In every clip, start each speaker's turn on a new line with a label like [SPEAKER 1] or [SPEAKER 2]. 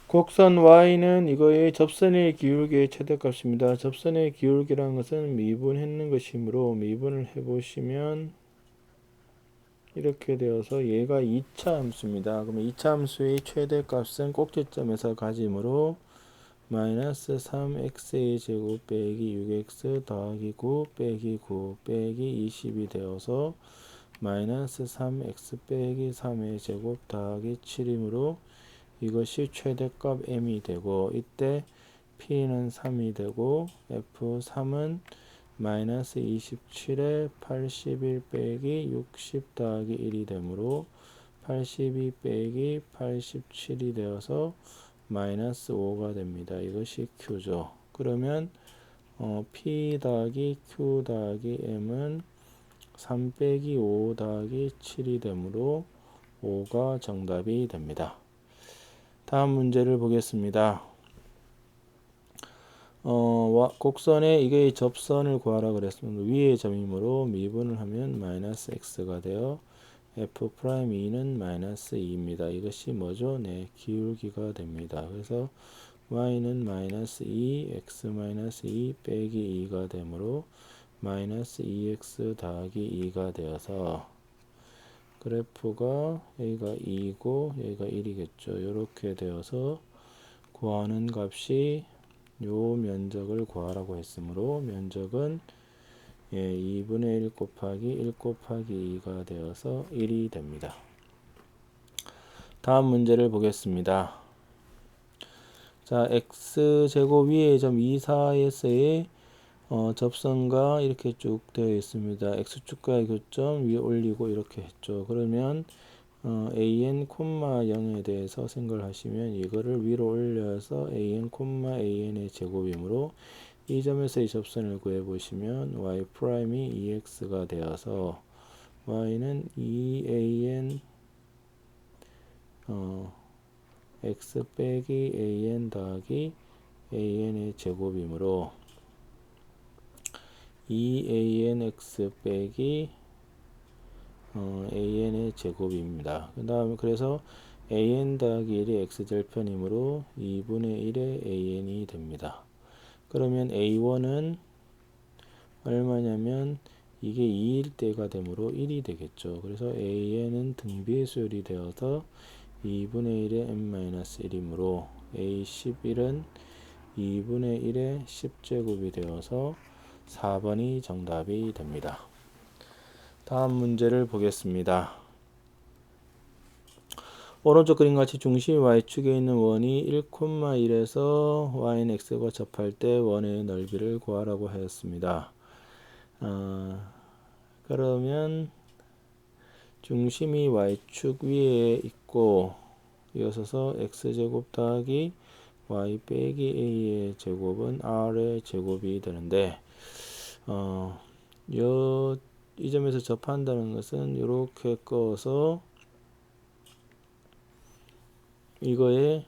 [SPEAKER 1] 곡선 y는 이거의 접선의 기울기의 최대값입니다. 접선의 기울기라는 것은 미분했는 것이므로 미분을 해보시면 이렇게 되어서 얘가 2차 함수입니다. 그러면 2차 함수의 최대값은 꼭지점에서 가지므로 마이너스 3x의 제곱 빼기 6x 더하기 9 빼기 9 빼기 20이 되어서 마이너스 3x 빼기 3의 제곱 더하기 7이므로 이것이 최대값 m이 되고, 이때 p는 3이 되고 f3은 마이너스 27에 81 빼기 60 더하기 1이 되므로 82 빼기 87이 되어서 마이너스 5가 됩니다. 이것이 q죠. 그러면 p 더하기 q 더하기 m은 3 빼기 5 더하기 7이 되므로 5가 정답이 됩니다. 다음 문제를 보겠습니다. 곡선에 이게 접선을 구하라 그랬습니다. 위의 점이므로 미분을 하면 마이너스 x가 되어 f'2는 마이너스 2입니다. 이것이 뭐죠? 네, 기울기가 됩니다. 그래서 y는 마이너스 2, x 마이너스 2 빼기 2가 되므로 마이너스 2x 더하기 2가 되어서 그래프가 여기가 2고 여기가 1이겠죠. 이렇게 되어서 구하는 값이 요 면적을 구하라고 했으므로 면적은 2분의 1 곱하기 1 곱하기 2가 되어서 1이 됩니다. 다음 문제를 보겠습니다. 자, x제곱 위에 점 2, 4에서의 접선과 이렇게 쭉 되어 있습니다. x축과의 교점 위에 올리고 이렇게 했죠. 그러면 an, 0에 대해서 생각을 하시면 이거를 위로 올려서 an, an의 제곱이므로 이 점에서의 접선을 구해 보시면 y''이 2x가 되어서 y는 2an x 빼기 an 더하기 an의 제곱이므로 2anx 빼기 an의 제곱입니다. 그 다음에 그래서 an 더하기 1이 x절편이므로 2분의 1의 an이 됩니다. 그러면 a1은 얼마냐면 이게 2일 때가 되므로 1이 되겠죠. 그래서 an은 등비수열이 되어서 2분의 1의 n-1이므로 a11은 2분의 1의 10제곱이 되어서 4번이 정답이 됩니다. 다음 문제를 보겠습니다. 오른쪽 그림같이 중심이 y축에 있는 원이 1,1에서 y는 x과 접할 때 원의 넓이를 구하라고 하였습니다. 그러면 중심이 y축 위에 있고 이어서 x제곱 더하기 y 빼기 a의 제곱은 r의 제곱이 되는데 이 점에서 접한다는 것은 이렇게 꺼서 이거의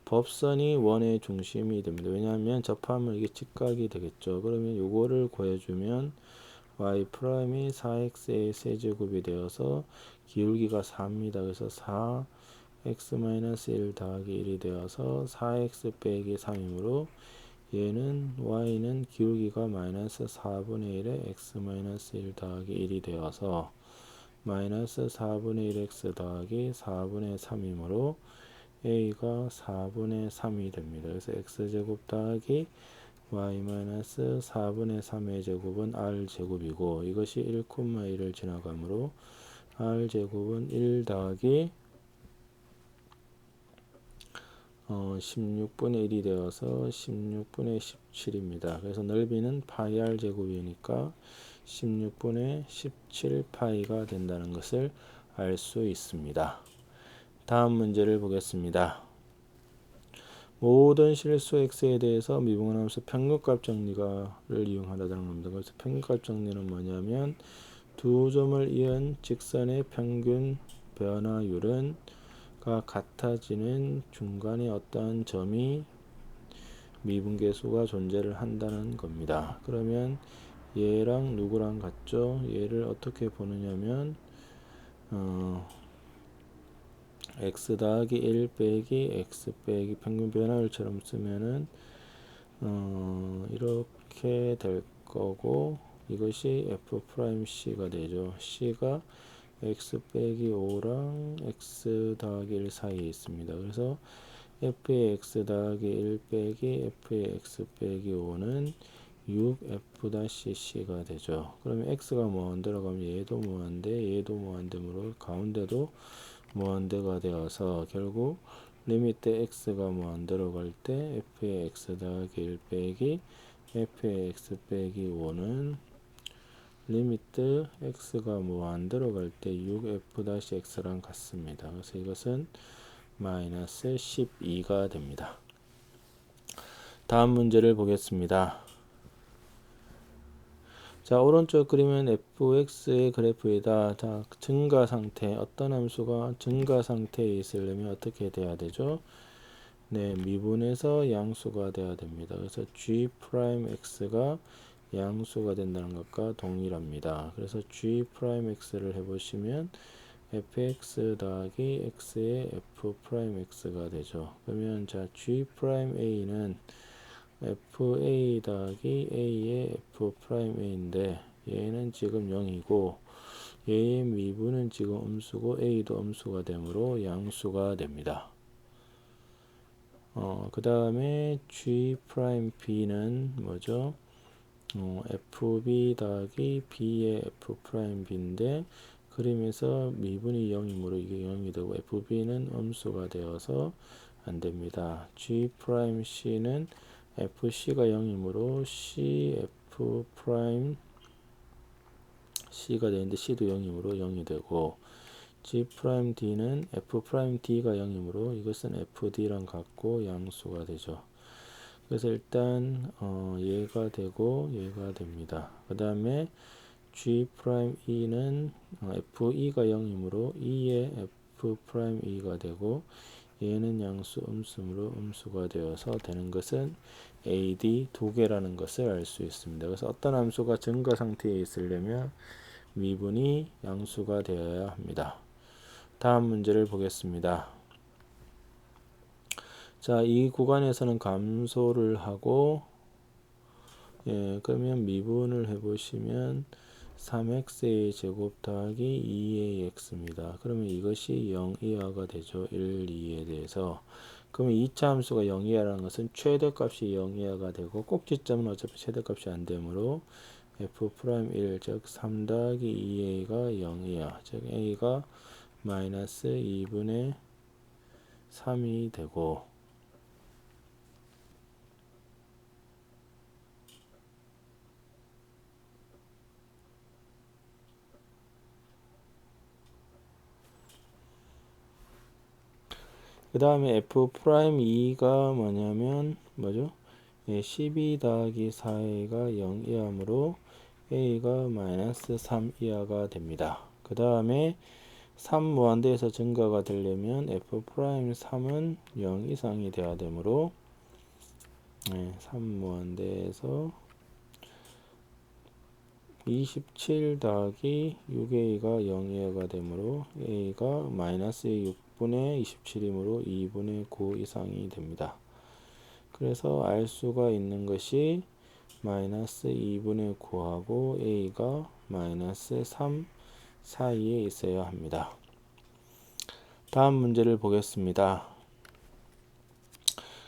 [SPEAKER 1] 법선이 원의 중심이 됩니다. 왜냐하면 접하면 이게 직각이 되겠죠. 그러면 이거를 구해주면 y''이 4x의 세제곱이 되어서 기울기가 4입니다. 그래서 4x-1 더하기 1이 되어서 4x 빼기 3이므로 얘는 y는 기울기가 마이너스 4분의 1에 x-1 더하기 1이 되어서 마이너스 4분의 1x 더하기 4분의 3이므로 a가 4분의 3이 됩니다. 그래서 x제곱 더하기 y-4분의 3의 제곱은 r제곱이고 이것이 1,1을 지나가므로 r제곱은 1 더하기 16분의 1이 되어서 16분의 17입니다. 그래서 넓이는 파이 r 제곱이니까 16분의 17 파이가 된다는 것을 알 수 있습니다. 다음 문제를 보겠습니다. 모든 실수 x에 대해서 미분함수 평균값 정리를 이용한다는 겁니다. 그래서 평균값 정리는 뭐냐면 두 점을 이은 직선의 평균 변화율은 같아지는 중간에 어떠한 점이 미분계수가 존재를 한다는 겁니다. 그러면 얘랑 누구랑 같죠? 얘를 어떻게 보느냐면 x 더하기 1 빼기 x 빼기 평균 변화율처럼 쓰면은 이렇게 될 거고, 이것이 f 프라임 c가 되죠. c가 x 빼기 5랑 x 더하기 1 사이에 있습니다. 그래서 f의 x 더하기 1 빼기 f의 x 빼기 5는 6f-c가 되죠. 그러면 x가 무한대로 가면 얘도 무한대, 얘도 무한대므로 가운데도 무한대가 되어서 결국 리미트 x가 무한대로 갈 때 f의 x 더하기 1 빼기 f의 x 빼기 5는 리미트 x가 무한대로 갈 때 6f-x랑 같습니다. 그래서 이것은 마이너스 12가 됩니다. 다음 문제를 보겠습니다. 자, 오른쪽 그림은 fx의 그래프이다. 자, 증가 상태, 어떤 함수가 증가 상태에 있으려면 어떻게 돼야 되죠? 네, 미분에서 양수가 돼야 됩니다. 그래서 g'x가 양수가 된다는 것과 동일합니다. 그래서 g'x를 해보시면 fx 더하기 x의 f'x가 되죠. 그러면 자, g'a는 fa 더하기 a의 f'a인데 얘는 지금 0이고 얘의 미분은 지금 음수고 a도 음수가 되므로 양수가 됩니다. 그 다음에 g'b는 뭐죠? fb 더하기 b의 f'b인데 그림에서 미분이 0이므로 이게 0이 되고 fb는 음수가 되어서 안 됩니다. g'c는 fc가 0이므로 cf'c가 되는데 c도 0이므로 0이 되고 g'd는 f'd가 0이므로 이것은 fd랑 같고 양수가 되죠. 그래서 일단 얘가 되고 얘가 됩니다. 그 다음에 g'e는 fe가 0이므로 e의 f'e가 되고 얘는 양수 음수므로 음수가 되어서 되는 것은 AD 두 개라는 것을 알 수 있습니다. 그래서 어떤 함수가 증가 상태에 있으려면 미분이 양수가 되어야 합니다. 다음 문제를 보겠습니다. 자, 이 구간에서는 감소를 하고 그러면 미분을 해보시면 3x의 제곱 더하기 2ax입니다. 그러면 이것이 0 이하가 되죠. 1, 2에 대해서. 그러면 2차 함수가 0 이하라는 것은 최대값이 0 이하가 되고 꼭지점은 어차피 최대값이 안 되므로 f'1 즉 3 더하기 2a가 0 이하 즉 a가 마이너스 2분의 3이 되고 그 다음에 f'2가 뭐냐면 뭐죠? 12 더하기 4a가 0 이하므로 a가 마이너스 3 이하가 됩니다. 그 다음에 3 무한대에서 증가가 되려면 f'3은 0 이상이 돼야 되므로 3 무한대에서 27 더하기 6a가 0 이하가 되므로 a가 마이너스 6분의 27이므로 2분의 9 이상이 됩니다. 그래서 알 수가 있는 것이 마이너스 2분의 9하고 a가 마이너스 3 사이에 있어야 합니다. 다음 문제를 보겠습니다.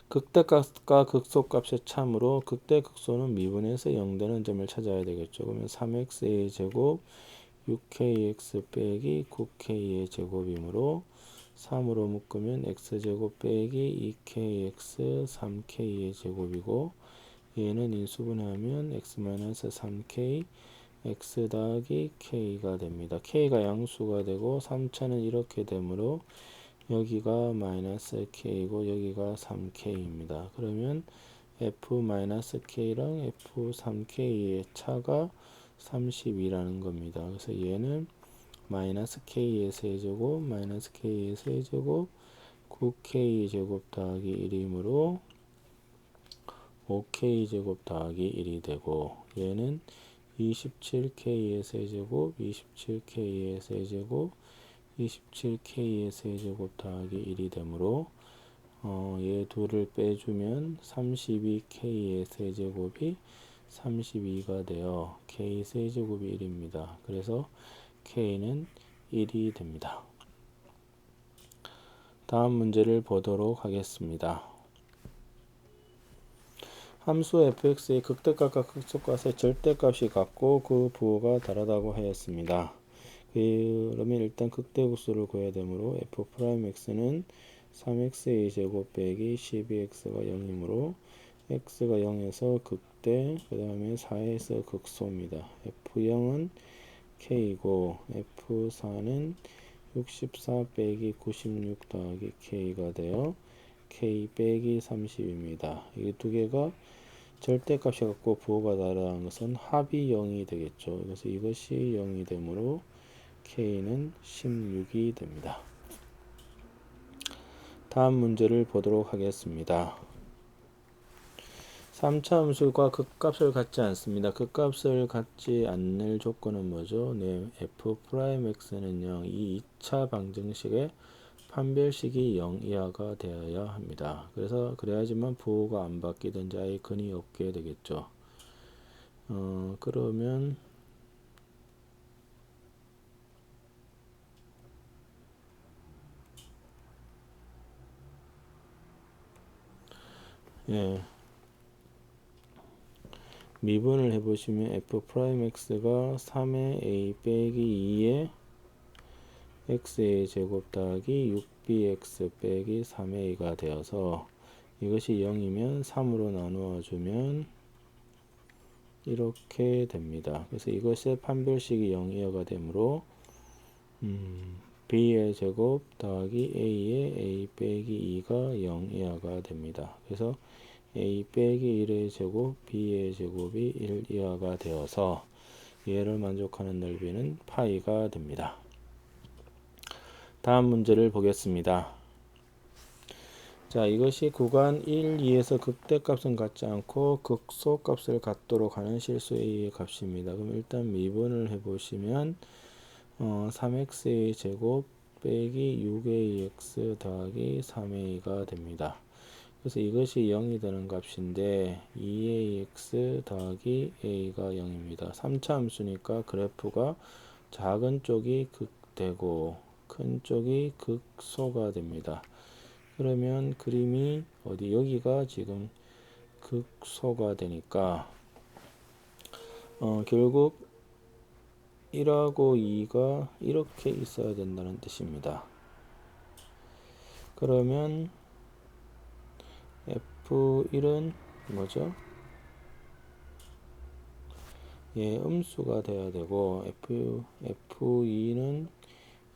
[SPEAKER 1] 극대값과 극소값의 참으로 극대극소는 미분에서 0 되는 점을 찾아야 되겠죠. 그러면 3x의 제곱 6kx 빼기 9k의 제곱이므로 3으로 묶으면 x제곱 빼기 2kx 3k의 제곱이고 얘는 인수분해하면 x-3k x 더하기 k가 됩니다. k가 양수가 되고 3차는 이렇게 되므로 여기가 마이너스 k이고 여기가 3k입니다. 그러면 f-k랑 f3k의 차가 32라는 겁니다. 그래서 얘는 마이너스 k의 세제곱 마이너스 k의 세제곱 9k 제곱 더하기 1이므로 5k 제곱 더하기 1이 되고 얘는 27k의 세제곱 27k의 세제곱 27k의 세제곱 더하기 1이 되므로 얘 둘을 빼주면 32k의 세제곱이 32가 되어 k 세제곱이 1입니다. 그래서 k는 1이 됩니다. 다음 문제를 보도록 하겠습니다. 함수 fx의 극대값과 극소값의 절대값이 같고 그 부호가 다르다고 하였습니다. 그러면 일단 극대국수를 구해야 되므로 f'x는 3x의 제곱 빼기 12x가 0이므로 x가 0에서 극대, 그 다음에 4에서 극소입니다. f0은 k이고 f4는 64 빼기 96 더하기 k가 되어 k 빼기 30입니다. 이 두 개가 절대값이 같고 부호가 다르다는 것은 합이 0이 되겠죠. 그래서 이것이 0이 되므로 k는 16이 됩니다. 다음 문제를 보도록 하겠습니다. 3차 함수가 극값을 갖지 않습니다. 극값을 갖지 않는 조건은 뭐죠? 네, f'x는 0, 이 2차 방정식의 판별식이 0 이하가 되어야 합니다. 그래서 그래야지만 부호가 안 바뀌든지 아예 근이 없게 되겠죠. 그러면 예, 미분을 해보시면 f'x가 3의 a 빼기 2의 x의 제곱 더하기 6bx 빼기 3a가 되어서 이것이 0이면 3으로 나누어 주면 이렇게 됩니다. 그래서 이것의 판별식이 0이어가 되므로 b의 제곱 더하기 a의 a 빼기 2가 0이하가 됩니다. 그래서 a 빼기 1의 제곱 b의 제곱이 1 이하가 되어서 얘를 만족하는 넓이는 파이가 됩니다. 다음 문제를 보겠습니다. 자, 이것이 구간 1, 2에서 극대값은 같지 않고 극소값을 갖도록 하는 실수 a의 값입니다. 그럼 일단 미분을 해보시면 3x의 제곱 빼기 6ax 더하기 3a가 됩니다. 그래서 이것이 0이 되는 값인데 2ax 더하기 a가 0입니다. 3차 함수니까 그래프가 작은 쪽이 극되고 큰 쪽이 극소가 됩니다. 그러면 그림이 어디 여기가 지금 극소가 되니까 결국 1하고 2가 이렇게 있어야 된다는 뜻입니다. 그러면 F1은 뭐죠? 예, 음수가 되어야 되고 F2는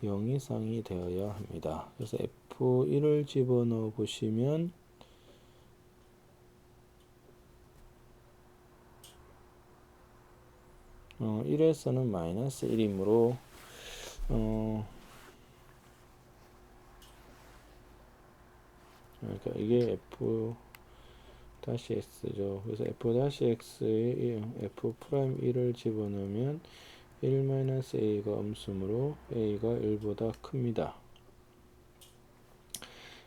[SPEAKER 1] 0 이상이 되어야 합니다. 그래서 F1을 집어넣어 보시면 1에서는 마이너스 1이므로 그러니까 이게 F-X죠. 그래서 F-X에 F'1을 집어넣으면 1-A가 음수므로 A가 1보다 큽니다.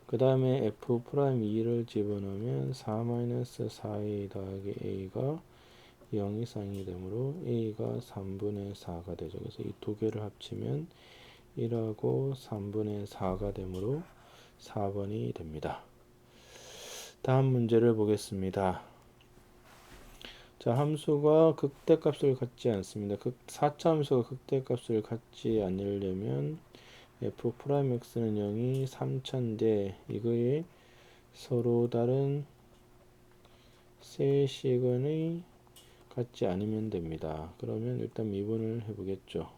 [SPEAKER 1] 그 다음에 F'2를 집어넣으면 4-4A 더하기 A가 0 이상이 되므로 A가 3분의 4가 되죠. 그래서 이 두 개를 합치면 1하고 3분의 4가 되므로 4번이 됩니다. 다음 문제를 보겠습니다. 자, 함수가 극대값을 갖지 않습니다. 4차 함수가 극대값을 갖지 않으려면 f'x는 0이 3차인데 이거에 서로 다른 세 시근이 같지 않으면 됩니다. 그러면 일단 미분을 해보겠죠.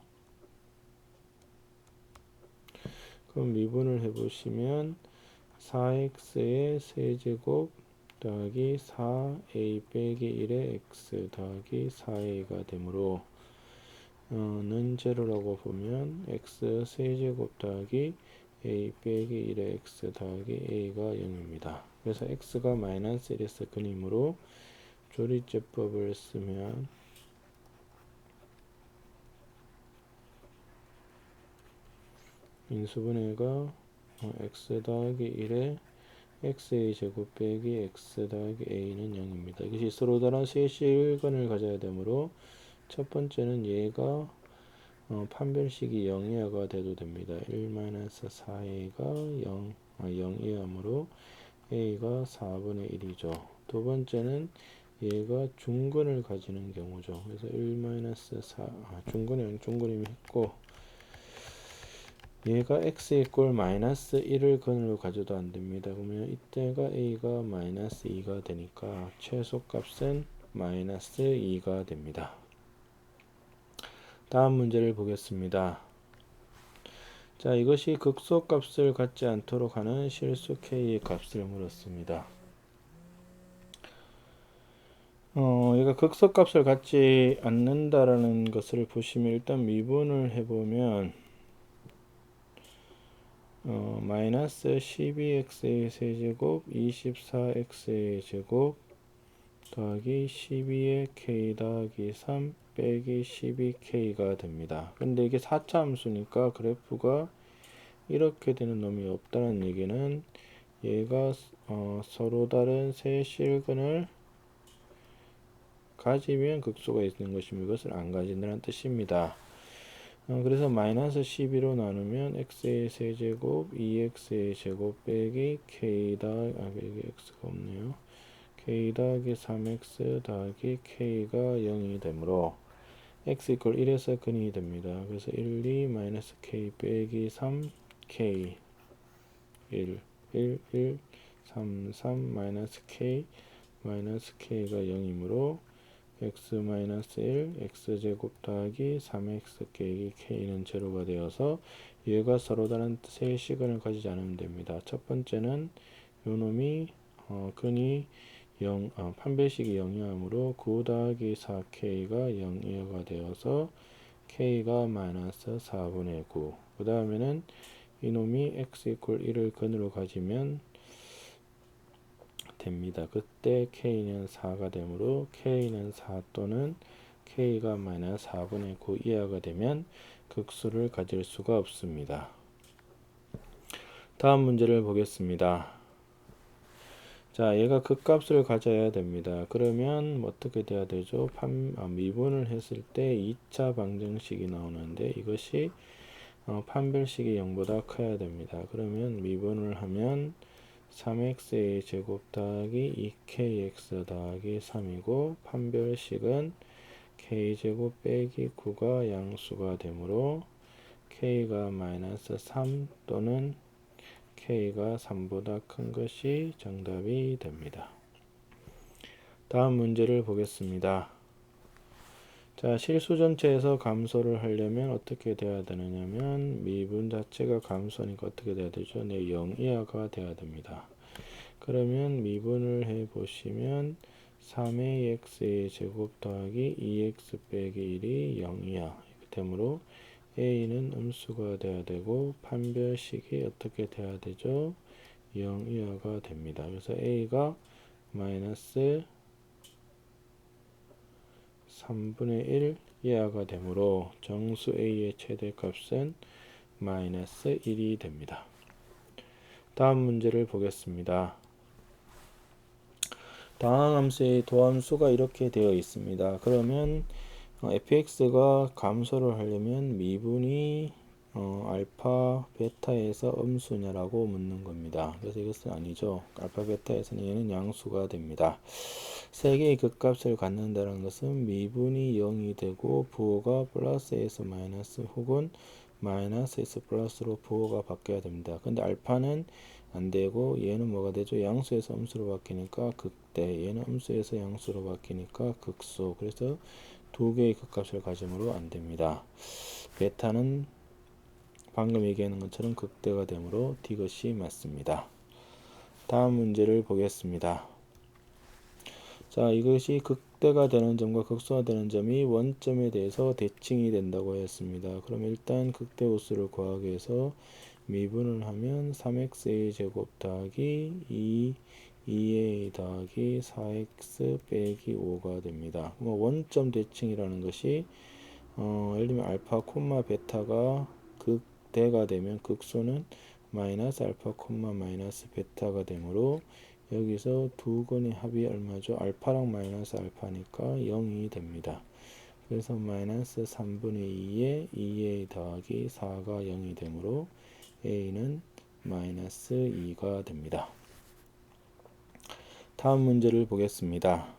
[SPEAKER 1] 그럼 미분을 해보시면 4x의 세제곱 더하기 4a 빼기 1의 x 더하기 4a가 되므로 는 제로라고 보면 x 세제곱 더하기 a 빼기 1의 x 더하기 a가 0입니다. 그래서 x가 마이너스 1에서 근이므로 조리제법을 쓰면 인수분해가 x 더하기 1에 x의 제곱 빼기 x 더하기 a는 0입니다. 이것이 서로 다른 세 실근을 가져야 되므로 첫 번째는 얘가 판별식이 0이하가 돼도 됩니다. 1-4a가 0이하므로 a가 4분의 1이죠. 두 번째는 얘가 중근을 가지는 경우죠. 그래서 1-4 중근이 했고 얘가 x 이꼴 마이너스 1을 근으로 가져도 안 됩니다. 그러면 이때가 a가 마이너스 2가 되니까 최소값은 마이너스 2가 됩니다. 다음 문제를 보겠습니다. 자, 이것이 극소값을 갖지 않도록 하는 실수 k의 값을 물었습니다. 얘가 극소값을 갖지 않는다라는 것을 보시면 일단 미분을 해보면 마이너스 12x의 세제곱 24x의 제곱 더하기 12의 k 더하기 3 빼기 12k가 됩니다. 근데 이게 4차 함수니까 그래프가 이렇게 되는 놈이 없다는 얘기는 얘가 서로 다른 세 실근을 가지면 극소가 있는 것이며 이것을 안 가진다는 뜻입니다. 그래서 마이너스 12로 나누면 x의 세제곱 2x의 제곱 빼기 k 더하기 여기 x가 없네요. k 더하기 3x 더하기 k가 0이 되므로 x 이퀄 1에서 근이 됩니다. 그래서 1, 2 마이너스 k 빼기 3 k 1, 1, 1 3, 3 마이너스 k가 0이므로 x 마이너스 1 x제곱 더하기 3x 빼기 k는 제로가 되어서 얘가 서로 다른 세 시근을 가지지 않으면 됩니다. 첫 번째는 요놈이 근이 0, 판별식이 0이하므로 9 더하기 4k가 0이가 되어서 k가 마이너스 4분의 9. 그 다음에는 이놈이 x 이퀄 1을 근으로 가지면 됩니다. 그때 k는 4가 되므로 k는 4 또는 k가 마이너스 4분의 9 이하가 되면 극수를 가질 수가 없습니다. 다음 문제를 보겠습니다. 자, 얘가 극값을 가져야 됩니다. 그러면 어떻게 돼야 되죠? 미분을 했을 때 2차 방정식이 나오는데 이것이 판별식이 0보다 커야 됩니다. 그러면 미분을 하면 3x의 제곱 더하기 2kx 더하기 3이고 판별식은 k제곱 빼기 9가 양수가 되므로 k가 마이너스 3 또는 k가 3보다 큰 것이 정답이 됩니다. 다음 문제를 보겠습니다. 자, 실수 전체에서 감소를 하려면 어떻게 돼야 되느냐면 미분 자체가 감소니까 어떻게 돼야 되죠? 네, 0 이하가 돼야 됩니다. 그러면 미분을 해 보시면 3의 x의 제곱 더하기 2x 빼기 1이 0 이하 이렇게 되므로 a는 음수가 돼야 되고 판별식이 어떻게 돼야 되죠? 0 이하가 됩니다. 그래서 a가 마이너스 3분의 1 이하가 되므로 정수 a의 최대값은 마이너스 1이 됩니다. 다음 문제를 보겠습니다. 다음 함수의 도함수가 이렇게 되어 있습니다. 그러면 fx가 감소를 하려면 미분이 알파 베타에서 음수냐라고 묻는 겁니다. 그래서 이것은 아니죠. 알파 베타에서는 얘는 양수가 됩니다. 세 개의 극값을 갖는다는 것은 미분이 0이 되고 부호가 플러스에서 마이너스 혹은 마이너스에서 플러스로 부호가 바뀌어야 됩니다. 근데 알파는 안 되고 얘는 뭐가 되죠? 양수에서 음수로 바뀌니까 극대, 얘는 음수에서 양수로 바뀌니까 극소. 그래서 두 개의 극값을 가지므로 안 됩니다. 베타는 방금 얘기하는 것처럼 극대가 되므로 D것이 맞습니다. 다음 문제를 보겠습니다. 자, 이것이 극대가 되는 점과 극소가 되는 점이 원점에 대해서 대칭이 된다고 했습니다. 그럼 일단 극대 호수를 구하기 위해서 미분을 하면 3x의 제곱 더하기 2a 더하기 4x 빼기 5가 됩니다. 원점 대칭이라는 것이 예를 들면 알파, 베타가 대가 되면 극소는 마이너스 알파 콤마 마이너스 베타가 되므로 여기서 두 근의 합이 얼마죠? 알파랑 마이너스 알파니까 0이 됩니다. 그래서 마이너스 3분의 2에 2a 더하기 4가 0이 되므로 a는 마이너스 2가 됩니다. 다음 문제를 보겠습니다.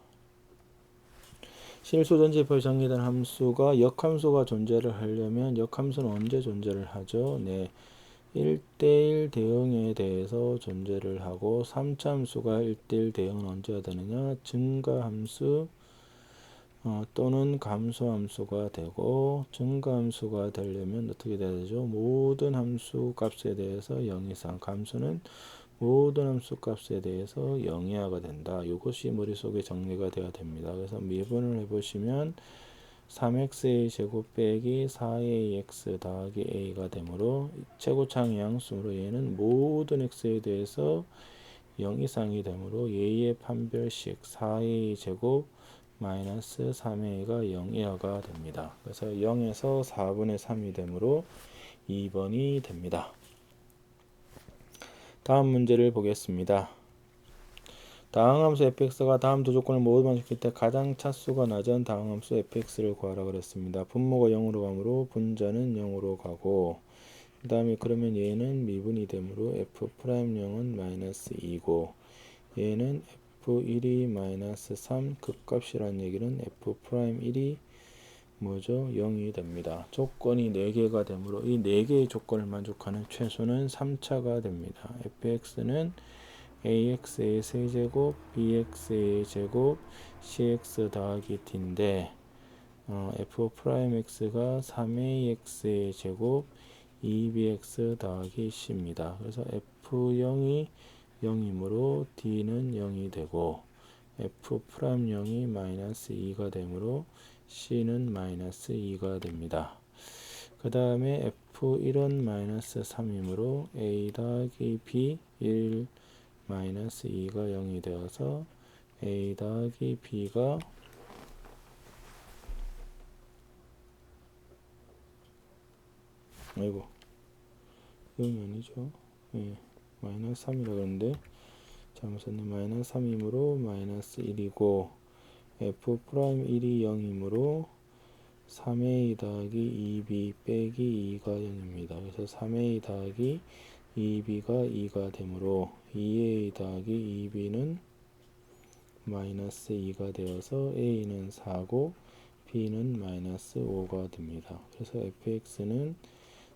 [SPEAKER 1] 실수 전체표에 정의된 함수가 역함수가 존재를 하려면 역함수는 언제 존재를 하죠? 네, 1대1 대응에 대해서 존재를 하고 3차 함수가 1대1 대응은 언제가 되느냐? 증가함수 또는 감소함수가 되고 증가함수가 되려면 어떻게 돼야 되죠? 모든 함수 값에 대해서 0 이상, 감소는 모든 함수 값에 대해서 0 이하가 된다. 이것이 머릿속에 정리가 되어야 됩니다. 그래서 미분을 해보시면 3x의 제곱 빼기 4ax 더하기 a가 되므로 최고차항의 양수로 얘는 모든 x에 대해서 0 이상이 되므로 얘의 판별식 4a 제곱 마이너스 3a가 0 이하가 됩니다. 그래서 0에서 4분의 3이 되므로 2번이 됩니다. 다음 문제를 보겠습니다. 다항함수 fx가 다음 두 조건을 모두 만족할 때 가장 차수가 낮은 다항함수 fx를 구하라 그랬습니다. 분모가 0으로 가므로 분자는 0으로 가고 그 다음에 그러면 얘는 미분이 되므로 f'0은 마이너스 2고 얘는 f1이 마이너스 3 극값이라는 얘기는 f'1이 뭐죠? 0이 됩니다. 조건이 4개가 되므로 이 4개의 조건을 만족하는 최소는 3차가 됩니다. fx는 ax의 세제곱, bx의 제곱, cx 더하기 t인데 f'x가 3ax의 제곱, 2bx 더하기 c입니다. 그래서 f0이 0이므로 d는 0이 되고 f'0이 마이너스 2가 되므로 c는 마이너스 2가 됩니다. 그 다음에 f1은 마이너스 3이므로 a 더하기 b 1 마이너스 2가 0이 되어서 a 더하기 b가 아이고 이건 아니죠. 예, 마이너스 3이라 그러는데 잘못 썼네. 마이너스 3이므로 마이너스 1이고 f'1이 0이므로 3a 더하기 2b 빼기 2가 0입니다. 그래서 3a 더하기 2b가 2가 되므로 2a 더하기 2b는 마이너스 2가 되어서 a는 4고 b는 마이너스 5가 됩니다. 그래서 fx는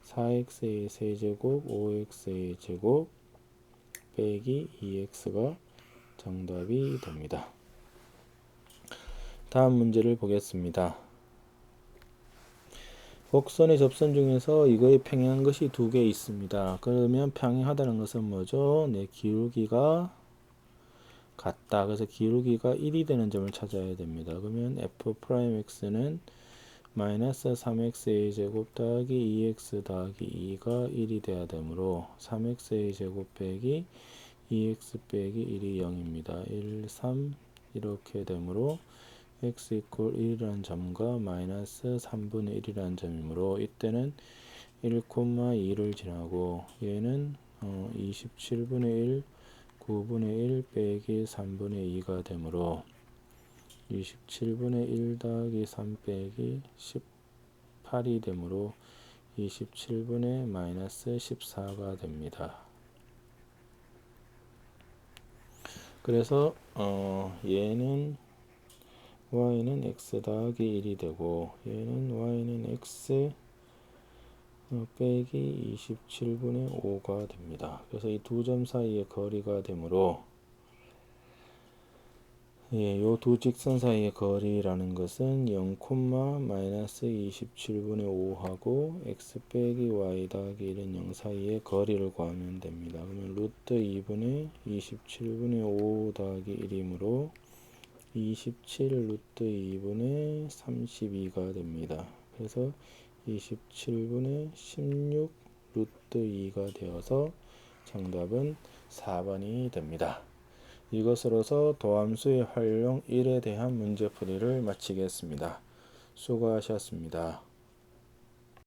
[SPEAKER 1] 4x의 세제곱 5x의 제곱 빼기 2x가 정답이 됩니다. 다음 문제를 보겠습니다. 곡선의 접선 중에서 이거에 평행한 것이 두 개 있습니다. 그러면 평행하다는 것은 뭐죠? 네, 기울기가 같다. 그래서 기울기가 1이 되는 점을 찾아야 됩니다. 그러면 f'x는 마이너스 3x의 제곱 더하기 2x 더하기 2가 1이 돼야 되므로 3x의 제곱 빼기 2x 빼기 1이 0입니다. 1, 3 이렇게 되므로 x 이퀄 1이라는 점과 마이너스 3분의 1이라는 점이므로 이때는 1,2를 지나고 얘는 27분의 1 9분의 1 빼기 3분의 2가 되므로 27분의 1 더하기 3 빼기 18이 되므로 27분의 마이너스 14가 됩니다. 그래서 얘는 y는 x 더하기 1이 되고 얘는 y는 x 빼기 27분의 5가 됩니다. 그래서 이 두 점 사이의 거리가 되므로 요 두 직선 사이의 거리라는 것은 0, 마이너스 27분의 5하고 x 빼기 y 더하기 1은 0 사이의 거리를 구하면 됩니다. 그러면 루트 2분의 27분의 5 더하기 1이므로 27 루트 2분의 32가 됩니다. 그래서 27분의 16 루트 2가 되어서 정답은 4번이 됩니다. 이것으로서 도함수의 활용 1에 대한 문제풀이를 마치겠습니다. 수고하셨습니다.